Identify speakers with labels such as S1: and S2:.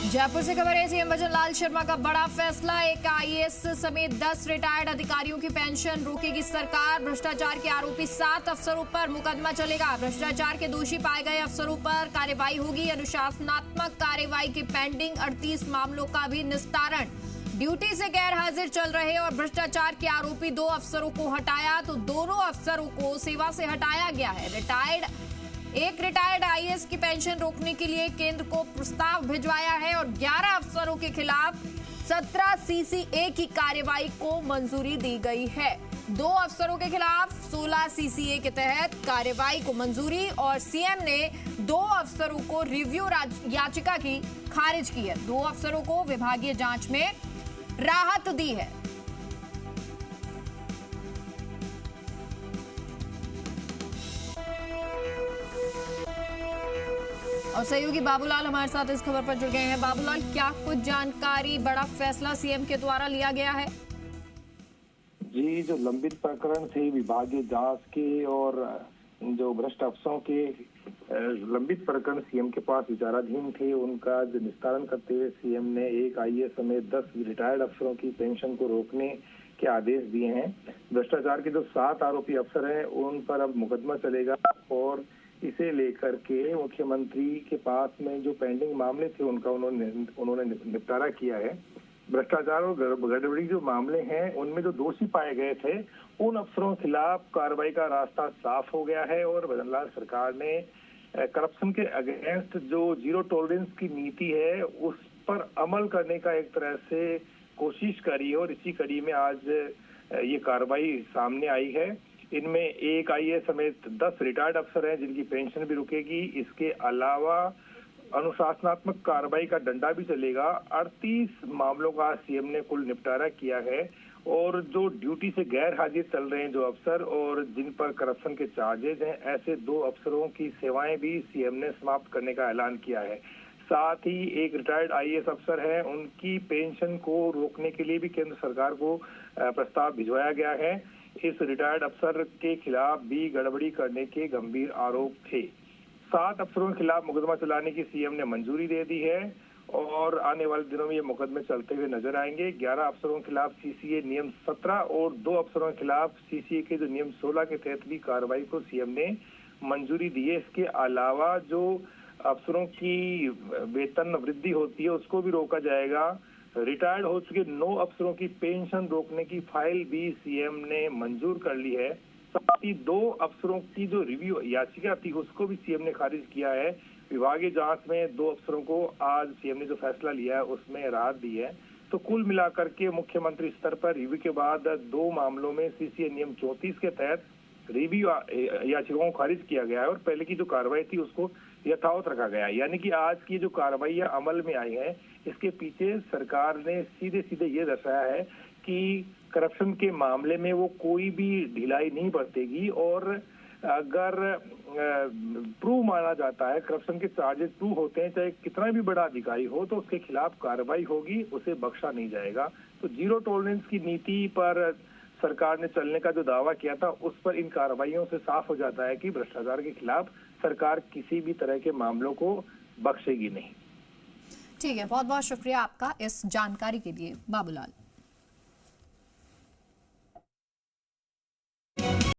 S1: जयपुर से खबर है, सीएम भजन लाल शर्मा का बड़ा फैसला। एक आईएएस समेत 10 रिटायर्ड अधिकारियों की पेंशन रोकेगी सरकार। भ्रष्टाचार के आरोपी 7 अफसरों पर मुकदमा चलेगा। भ्रष्टाचार के दोषी पाए गए अफसरों पर कार्रवाई होगी। अनुशासनात्मक कार्रवाई के पेंडिंग 38 मामलों का भी निस्तारण। ड्यूटी से गैर हाजिर चल रहे और भ्रष्टाचार के आरोपी 2 अफसरों को हटाया तो दोनों अफसरों को सेवा से हटाया गया है। एक रिटायर्ड आईएएस की पेंशन रोकने के लिए केंद्र को प्रस्ताव भिजवाया है और 11 अफसरों के खिलाफ 17 सीसीए की कार्रवाई को मंजूरी दी गई है। 2 अफसरों के खिलाफ 16 सीसीए के तहत कार्रवाई को मंजूरी और सीएम ने 2 अफसरों को रिव्यू याचिका की खारिज की है। 2 अफसरों को विभागीय जांच में राहत दी है। और सहयोगी बाबूलाल हमारे साथ इस खबर पर जुड़ गए हैं। बाबूलाल, क्या कुछ जानकारी, बड़ा फैसला सीएम के द्वारा लिया गया है?
S2: जी, जो लंबित प्रकरण थे विभागीय जांच के और जो भ्रष्ट अफसरों के लंबित प्रकरण सीएम के पास विचाराधीन थे, उनका जो निस्तारण करते हुए सीएम ने एक आईएएस समेत 10 रिटायर्ड अफसरों की पेंशन को रोकने के आदेश दिए हैं। भ्रष्टाचार के जो 7 आरोपी अफसर हैं उन पर अब मुकदमा चलेगा और इसे लेकर के मुख्यमंत्री के पास में जो पेंडिंग मामले थे उनका उन्होंने निपटारा किया है। भ्रष्टाचार और गड़बड़ी जो मामले हैं उनमें जो दोषी पाए गए थे उन अफसरों के खिलाफ कार्रवाई का रास्ता साफ हो गया है और भजन लाल सरकार ने करप्शन के अगेंस्ट जो जीरो टॉलरेंस की नीति है उस पर अमल करने का एक तरह से कोशिश करी है और इसी कड़ी में आज ये कार्रवाई सामने आई है। इनमें एक आईएएस समेत 10 रिटायर्ड अफसर हैं जिनकी पेंशन भी रुकेगी। इसके अलावा अनुशासनात्मक कार्रवाई का डंडा भी चलेगा। 38 मामलों का सीएम ने कुल निपटारा किया है और जो ड्यूटी से गैर हाजिर चल रहे हैं जो अफसर और जिन पर करप्शन के चार्जेज हैं, ऐसे 2 अफसरों की सेवाएं भी सीएम ने समाप्त करने का ऐलान किया है। साथ ही एक रिटायर्ड आईएएस अफसर है, उनकी पेंशन को रोकने के लिए भी केंद्र सरकार को प्रस्ताव भिजवाया गया है। इस रिटायर्ड अफसर के खिलाफ भी गड़बड़ी करने के गंभीर आरोप थे। 7 अफसरों के खिलाफ मुकदमा चलाने की सीएम ने मंजूरी दे दी है और आने वाले दिनों में ये मुकदमे चलते हुए नजर आएंगे। 11 अफसरों के खिलाफ सीसीए नियम 17 और 2 अफसरों के खिलाफ सीसीए के जो नियम 16 के तहत भी कार्रवाई को सीएम ने मंजूरी दी है। इसके अलावा जो अफसरों की वेतन वृद्धि होती है उसको भी रोका जाएगा। रिटायर्ड हो चुके 9 अफसरों की पेंशन रोकने की फाइल भी सीएम ने मंजूर कर ली है। साथ ही 2 अफसरों की जो रिव्यू याचिका थी उसको भी सीएम ने खारिज किया है। विभागीय जांच में 2 अफसरों को आज सीएम ने जो फैसला लिया है उसमें राहत दी है। तो कुल मिलाकर के मुख्यमंत्री स्तर पर रिव्यू के बाद 2 मामलों में सीसीए नियम 34 के तहत रिव्यू याचिकाओं को खारिज किया गया है और पहले की जो कार्रवाई थी उसको यथावत रखा गया है। यानी कि आज की जो कार्रवाई अमल में आई है इसके पीछे सरकार ने सीधे सीधे ये दर्शाया है कि करप्शन के मामले में वो कोई भी ढिलाई नहीं बरतेगी और अगर प्रूव माना जाता है, करप्शन के चार्जेस प्रूव होते हैं, चाहे कितना भी बड़ा अधिकारी हो तो उसके खिलाफ कार्रवाई होगी, उसे बख्शा नहीं जाएगा। तो जीरो टॉलरेंस की नीति पर सरकार ने चलने का जो दावा किया था उस पर इन कार्रवाइयों से साफ हो जाता है कि भ्रष्टाचार के खिलाफ सरकार किसी भी तरह के मामलों को बख्शेगी नहीं।
S1: ठीक है, बहुत बहुत शुक्रिया आपका इस जानकारी के लिए बाबूलाल।